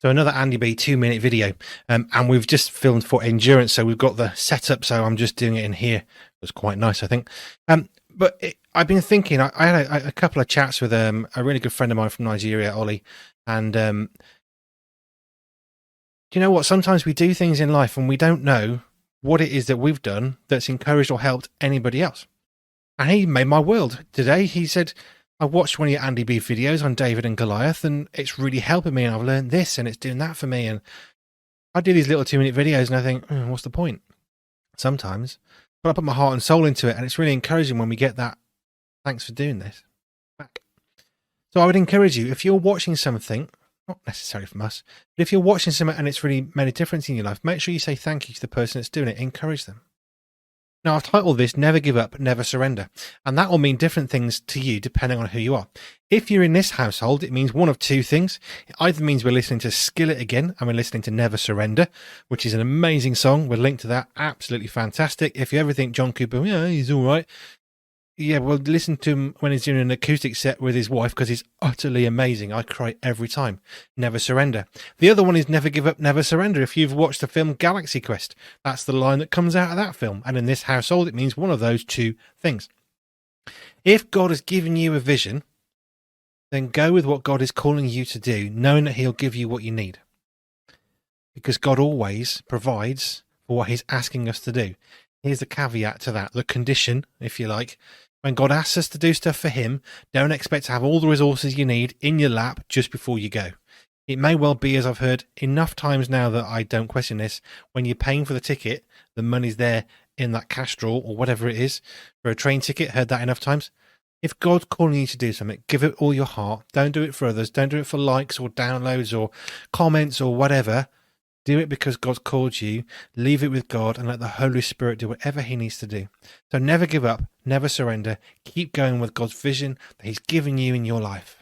So another Andy B 2-minute video, and we've just filmed for endurance. So we've got the setup. So I'm just doing it in here. It was quite nice, I think. I've been thinking. I had a couple of chats with a really good friend of mine from Nigeria, Ollie, and do you know what? Sometimes we do things in life and we don't know what it is that we've done that's encouraged or helped anybody else. And he made my world today. He said, I watched one of your Andy B videos on David and Goliath, and it's really helping me, and I've learned this, and it's doing that for me. And I do these little 2-minute videos, and I think, what's the point? Sometimes. But I put my heart and soul into it, and it's really encouraging when we get that, thanks for doing this, back. So I would encourage you, if you're watching something, not necessarily from us, but if you're watching something and it's really made a difference in your life, make sure you say thank you to the person that's doing it. Encourage them. Now, I've titled this, Never Give Up, Never Surrender. And that will mean different things to you depending on who you are. If you're in this household, it means one of two things. It either means we're listening to Skillet again, and we're listening to Never Surrender, which is an amazing song. We'll link to that. Absolutely fantastic. If you ever think John Cooper, yeah, he's all right. Yeah, well, listen to him when he's doing an acoustic set with his wife, because he's utterly amazing. I cry every time. Never Surrender. The other one is Never Give Up, Never Surrender. If you've watched the film Galaxy Quest, that's the line that comes out of that film. And in this household, it means one of those two things. If God has given you a vision, then go with what God is calling you to do, knowing that he'll give you what you need. Because God always provides for what he's asking us to do. Here's the caveat to that, the condition, if you like. When God asks us to do stuff for him, don't expect to have all the resources you need in your lap just before you go. It may well be, as I've heard enough times now that I don't question this, when you're paying for the ticket, the money's there in that cash drawer or whatever it is for a train ticket. Heard that enough times. If God's calling you to do something, give it all your heart. Don't do it for others. Don't do it for likes or downloads or comments or whatever. Do it because God's called you. Leave it with God and let the Holy Spirit do whatever he needs to do. So never give up, never surrender. Keep going with God's vision that he's given you in your life.